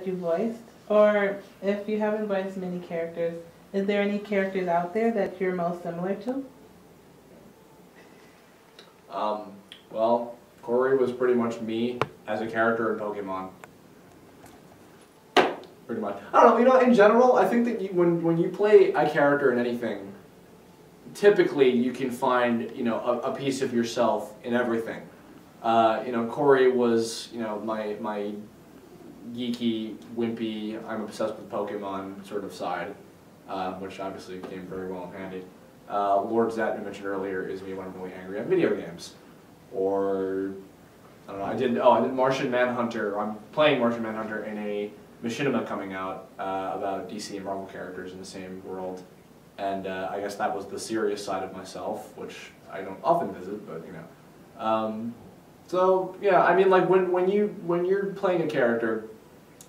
that you voiced? Or if you haven't voiced many characters, is there any characters out there that you're most similar to? Well, Corey was pretty much me as a character in Pokemon. Pretty much. I don't know, you know, in general, I think that when you play a character in anything, typically you can find, you know, a piece of yourself in everything. You know, Corey was, you know, my geeky, wimpy, I'm obsessed with Pokemon sort of side, which obviously came very well in handy. Lord Zat, who mentioned earlier, is me when I'm really angry at video games. Or, I don't know, I did Martian Manhunter. I'm playing Martian Manhunter in a machinima coming out about DC and Marvel characters in the same world. And I guess that was the serious side of myself, which I don't often visit, but you know. So yeah, I mean, like when you're playing a character,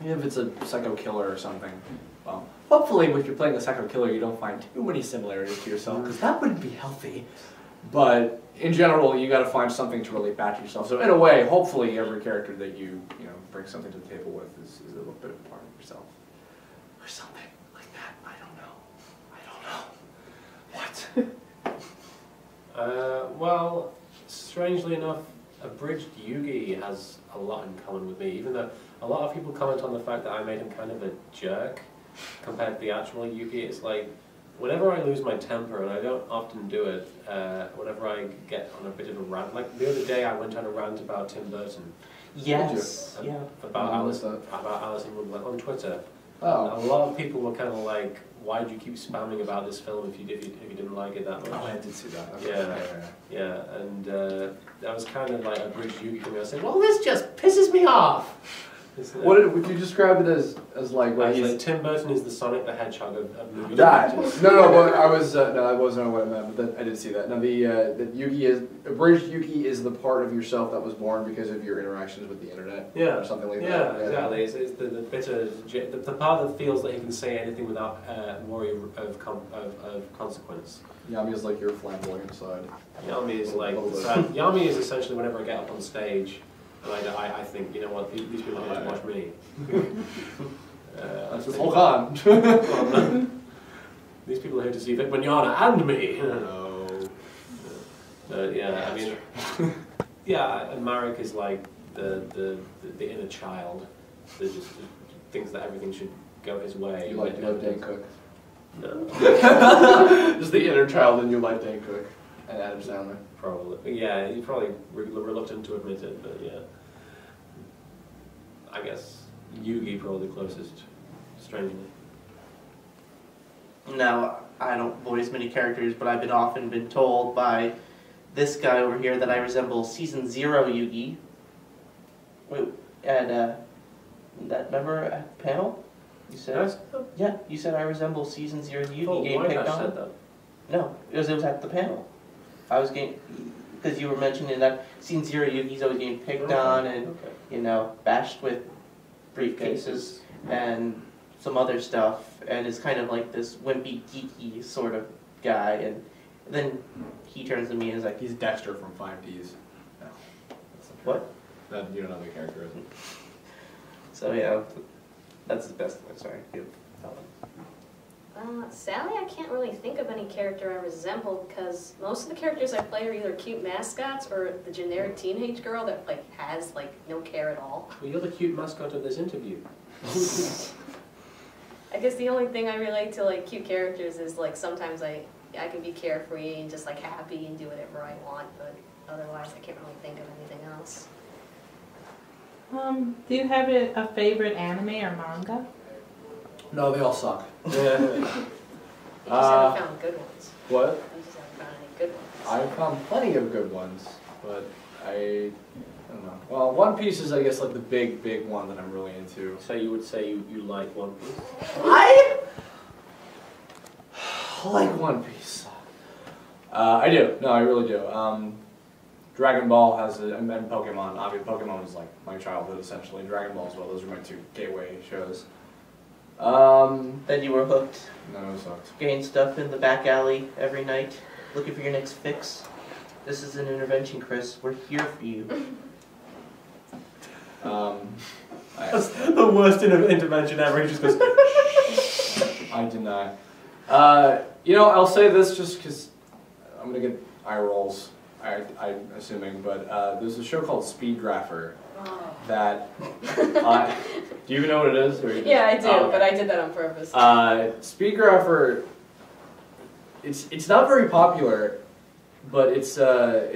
even if it's a psycho killer or something, well, hopefully if you're playing a psycho killer, you don't find too many similarities to yourself, because that wouldn't be healthy. But in general, you got to find something to relate back to yourself. So in a way, hopefully every character that you know bring something to the table with is a little bit of a part of yourself, or something like that. I don't know. What? Well, strangely enough, Abridged Yugi has a lot in common with me, even though a lot of people comment on the fact that I made him kind of a jerk compared to the actual Yugi. It's like, whenever I lose my temper, and I don't often do it, whenever I get on a bit of a rant, like the other day I went on a rant about Tim Burton. Yes. Yeah. About Alice in Wonderland on Twitter. Oh. And a lot of people were kind of like, why do you keep spamming about this film if you didn't like it that much? Oh, I did see that. Yeah, and that was kind of like a British Yugi thing. I said, well, this just pisses me off. What would you describe it as like? What he's like Tim Burton is the Sonic the Hedgehog of movies. That no, but I was no, that wasn't what I meant. But I did see that. Now the Yugi is Abridged Yugi is the part of yourself that was born because of your interactions with the internet, or something like that. Yeah, exactly. It's the bit of the part that feels that he can say anything without worry of consequence. Yami is like your flamboyant side. Yami is like Yami is essentially whenever I get up on stage. And I think, you know what, these people are here to watch me. That's just hold on. These people are here to see Vic Mignogna and me. No. Yeah, I mean, yeah, and Marek is like the inner child that just thinks that everything should go his way. You like Dane Cook? No. Just the inner child in you like Dane Cook and Adam Sandler. Probably. Yeah, he's probably reluctant to admit it, but yeah. I guess Yugi probably the closest, strangely. Now, I don't voice many characters, but I've often been told by this guy over here that I resemble Season 0 Yugi. Wait, at remember at the panel? You said, yeah, you said I resemble Season 0 Yugi getting picked on. Said that. No, it was at the panel. I was getting, because you were mentioning that Season 0 Yugi's always getting picked on and, you know, bashed with briefcases and some other stuff, and is kind of like this wimpy, geeky sort of guy, and then he turns to me and is like, he's Dexter from 5Ds. No, what? That, you don't know the character, is it? So yeah, that's the best one, sorry. Sadly, I can't really think of any character I resemble because most of the characters I play are either cute mascots or the generic teenage girl that like has like no care at all. Well, you're the cute mascot of this interview. I guess the only thing I relate to like cute characters is like sometimes I can be carefree and just like happy and do whatever I want, but otherwise I can't really think of anything else. Do you have a favorite anime or manga? No, they all suck. You just haven't found good ones. What? You just haven't found any good ones. I've found plenty of good ones, but I don't know. Well, One Piece is, I guess, like the big one that I'm really into. So you would say you like One Piece? I like One Piece. I do. No, I really do. Dragon Ball has and Pokemon. Obviously, Pokemon was like my childhood, essentially. Dragon Ball as well. Those are my two gateway shows. Then you were hooked. No, it sucked. Getting stuff in the back alley every night, looking for your next fix. This is an intervention, Chris. We're here for you. That's the worst intervention ever. He just goes. I deny. I'll say this just because I'm gonna get eye rolls. I'm assuming, but there's a show called Speedgrapher that. Do you even know what it is? Yeah, I do, but I did that on purpose. Speedgrapher. It's not very popular, but it's I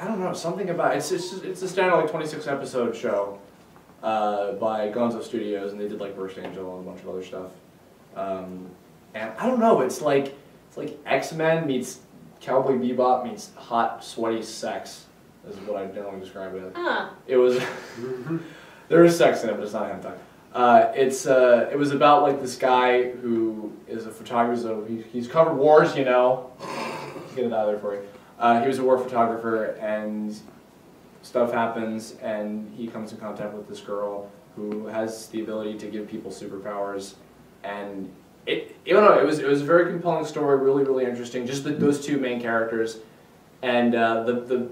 don't know, something about it's a standard like 26 episode show by Gonzo Studios, and they did like Burst Angel and a bunch of other stuff. And I don't know, it's like X-Men meets Cowboy Bebop meets hot sweaty sex is what I generally describe it. It was there is sex in it, but it's not hentai. It was about like this guy who is a photographer. So he's covered wars, you know. Get it out of there for you. He was a war photographer, and stuff happens, and he comes in contact with this girl who has the ability to give people superpowers, and it was a very compelling story, really interesting. Just those two main characters, and the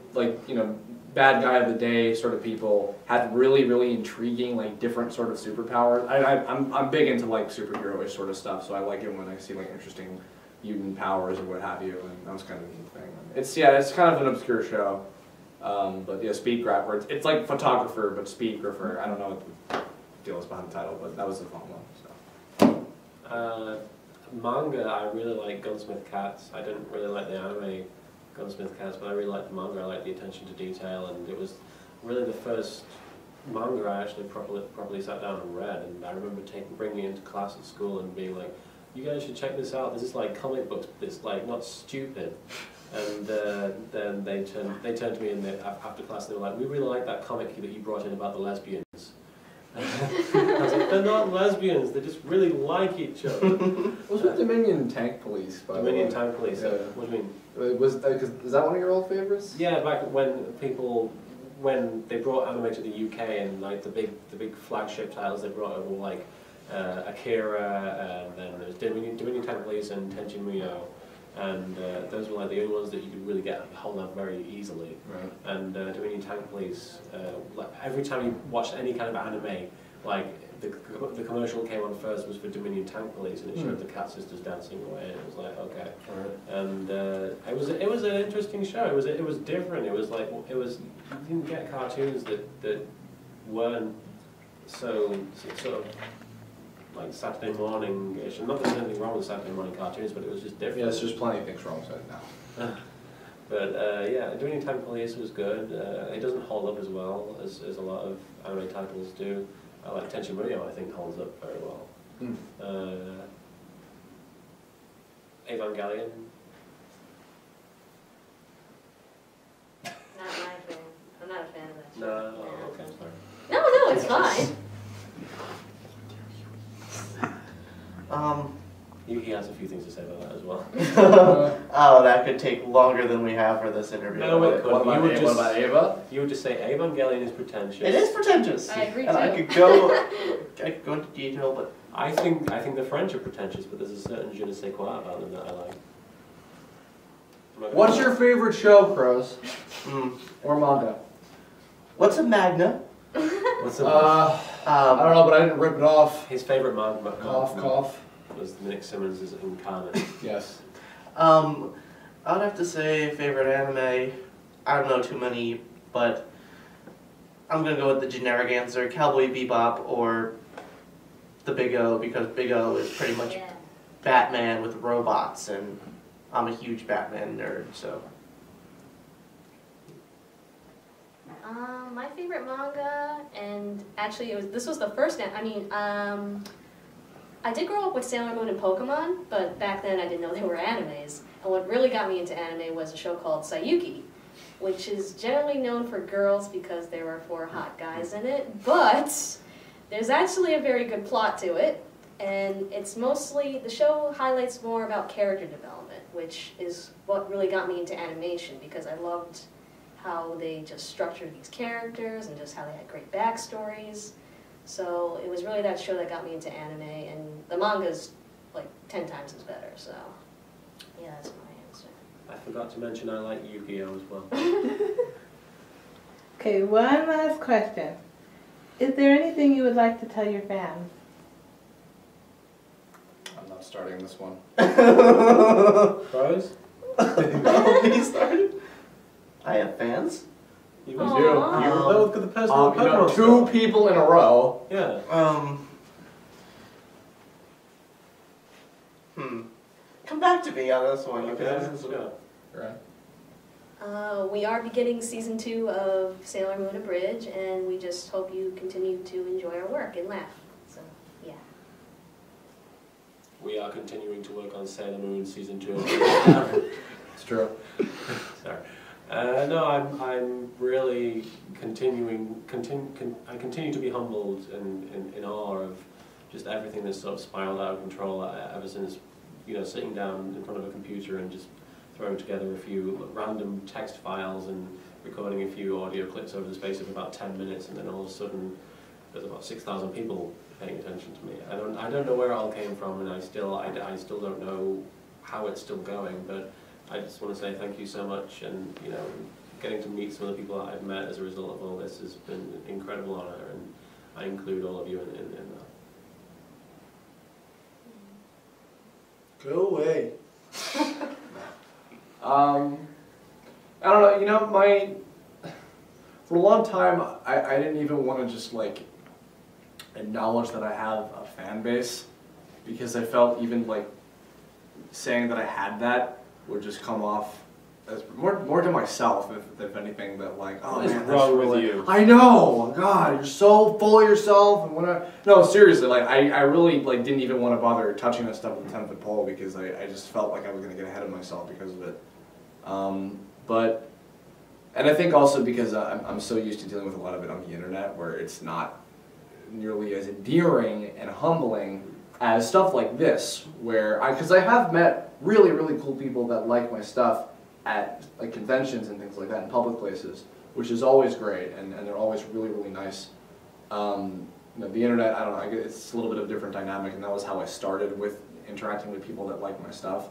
bad guy of the day sort of people had really intriguing like different sort of superpowers. I'm big into like superhero-ish sort of stuff, so I like it when I see like interesting mutant powers or what have you, and that was kind of a neat thing. It's kind of an obscure show, but yeah, Speedgrapher. It's like photographer but Speedgrapher. I don't know what the deal is behind the title, but that was a fun one. So. Manga, I really like Gunsmith Cats. I didn't really like the anime Gunsmith Cats, but I really liked the manga. I liked the attention to detail, and it was really the first manga I actually properly sat down and read. And I remember bringing it into class at school and being like, "You guys should check this out. This is like comic books, but it's like not stupid." And then they turned to me after class and they were like, "We really like that comic that you brought in about the lesbians." I was like, "They're not lesbians. They just really like each other." What's with Dominion Tank Police? By Dominion Tank Police. Yeah. What do you mean? Is that one of your old favorites? Yeah, back when they brought anime to the UK, and like the big flagship titles they brought over were like Akira, and then there's Dominion Tank Police and Tenchi Muyo, and those were like the only ones that you could really get hold of very easily. Right. And Dominion Tank Police, like every time you watched any kind of anime, like the commercial came on first was for Dominion Tank Police, and it showed the Cat Sisters dancing away, and it was like, okay. Right. And it was an interesting show. It was different. It was like you didn't get cartoons that weren't so sort of like Saturday morning-ish. And not that there's anything wrong with Saturday morning cartoons, but it was just different. Yeah, there's plenty of things wrong with it now. But yeah, Dominion Tank Police was good. It doesn't hold up as well as a lot of anime titles do. I like Tenchi Muyo, I think holds up very well. Evangelion. Not my fan. I'm not a fan of that show. No, Yeah. okay, sorry. No, it's fine. He has a few things to say about that as well. Oh, that could take longer than we have for this interview. No, it couldn't. What about Ava? You would just say Evangelion is pretentious. It is pretentious. I agree and too. I could go into detail, but I think the French are pretentious, but there's a certain je ne sais quoi about them that I like. What's your favorite show, Crows? Or manga? what's a magna? What's the I don't know, but I didn't rip it off. his favorite manga? Cough. Was Nick Simmons' Incarnate. Yes. I'd have to say favorite anime. I don't know too many, but I'm gonna go with the generic answer: Cowboy Bebop or the Big O, because Big O is pretty much Yeah. Batman with robots, and I'm a huge Batman nerd, so. My favorite manga, and actually this was the first, I did grow up with Sailor Moon and Pokemon, but back then I didn't know they were animes. And what really got me into anime was a show called Sayuki, which is generally known for girls because there were 4 hot guys in it, but there's actually a very good plot to it, and it's mostly, the show highlights more about character development, which is what really got me into animation, because I loved how they just structured these characters and just how they had great backstories. So it was really that show that got me into anime, and the manga's like 10 times as better, so yeah, that's my answer. I forgot to mention I like Yu-Gi-Oh as well. Okay, one last question. Is there anything you would like to tell your fans? I'm not starting this one. Pros? He started. I have fans. You Aw. do. You're the person who You know, Pokemon two stuff. people in a row. Yeah. Come back to me on this one. Okay. Yeah. Right. We are beginning season 2 of Sailor Moon Abridged, and we just hope you continue to enjoy our work and laugh. So, yeah. We are continuing to work on Sailor Moon season 2. It's true. Sorry. No, I'm really continuing. I continue to be humbled and in awe of just everything that's sort of spiraled out of control ever since, sitting down in front of a computer and just throwing together a few random text files and recording a few audio clips over the space of about 10 minutes, and then all of a sudden there's about 6,000 people paying attention to me. I don't know where it all came from, and I still don't know how it's still going, but I just want to say thank you so much, and getting to meet some of the people that I've met as a result of all this has been an incredible honor, and I include all of you in that. Go away. I don't know, for a long time, I didn't even want to just, acknowledge that I have a fan base, because I felt even, saying that I had that would just come off as more to myself, if anything, that, oh, What is man, wrong that's with really, you? I know, God, you're so full of yourself, and whatever. No, seriously, I really, didn't even want to bother touching that stuff with the 10-foot pole, because I just felt like I was going to get ahead of myself because of it. And I think also because I'm so used to dealing with a lot of it on the internet, where it's not nearly as endearing and humbling as stuff like this, because I have met really, really cool people that like my stuff at conventions and things like that in public places, which is always great, and they're always really, really nice. The internet, I don't know, it's a little bit of a different dynamic, and that was how I started with interacting with people that like my stuff.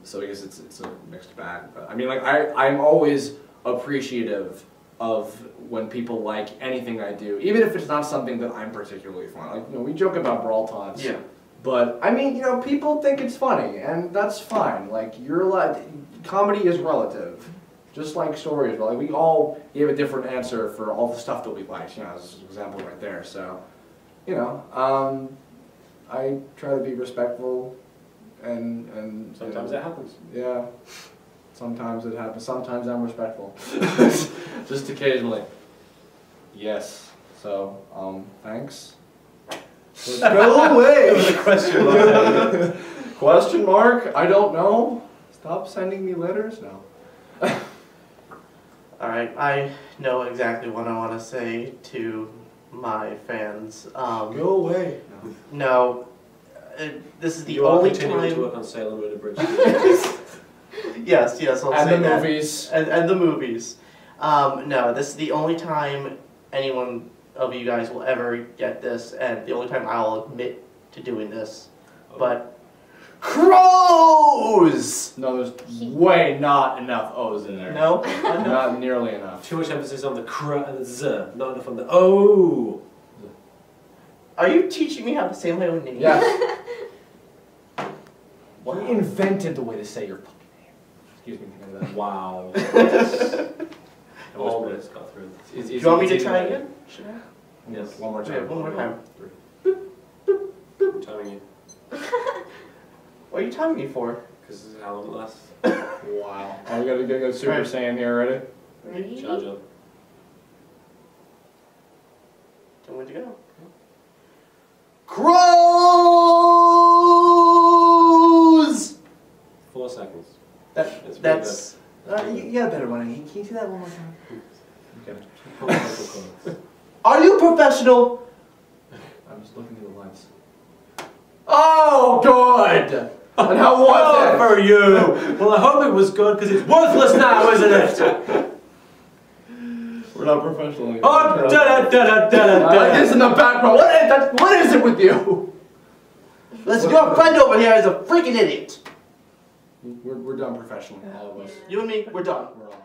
So I guess it's a mixed bag. But I mean, I'm always appreciative of when people like anything I do, even if it's not something that I'm particularly fond. We joke about brawl taunts. Yeah. But I mean, people think it's funny, and that's fine. Comedy is relative, just like stories. We all gave a different answer for all the stuff that we liked. As an example right there. So, I try to be respectful. And Sometimes it happens. Yeah, sometimes it happens. Sometimes I'm respectful, just occasionally. Yes. So, thanks. Let's go away. That was a question mark. Question mark? I don't know. Stop sending me letters now. Alright, I know exactly what I want to say to my fans. Go away. No. No, this is the You are only continuing time... to work on Sailor Moon Abridged. Yes, I'll And say the that. movies. And the movies. No, this is the only time anyone of you guys will ever get this, and the only time I'll admit to doing this. But crows! No, there's way not enough O's in there. No? Not nearly enough. Too much emphasis on the cr and the z, not enough on the o. Are you teaching me how to say my own name? Yes. Wow. He invented the way to say your fucking name. Excuse me, think of that. Wow. All this got through. Do you want me to try again? Should I? Yes. One more Yeah, time. one more time. I'm telling you, What are you timing me for? because this is how long it lasts. Wow. Oh, we gotta go Super Right. Saiyan here already? Ready? Charge up. Tell me when to go. Crows! 4 seconds. It's That's... You got a better one. Can you do that one more time? Okay. Are you professional? I'm just looking through the lens. Oh, good! And how was it? for you! Well, I hope it was good, because it's worthless now, isn't it? We're not professional anymore. Oh, da-da-da-da-da-da-da. It's in the background. What is it with you? Listen, your friend over here is a freaking idiot. We're done professionally, all of us. You and me, we're done. We're all.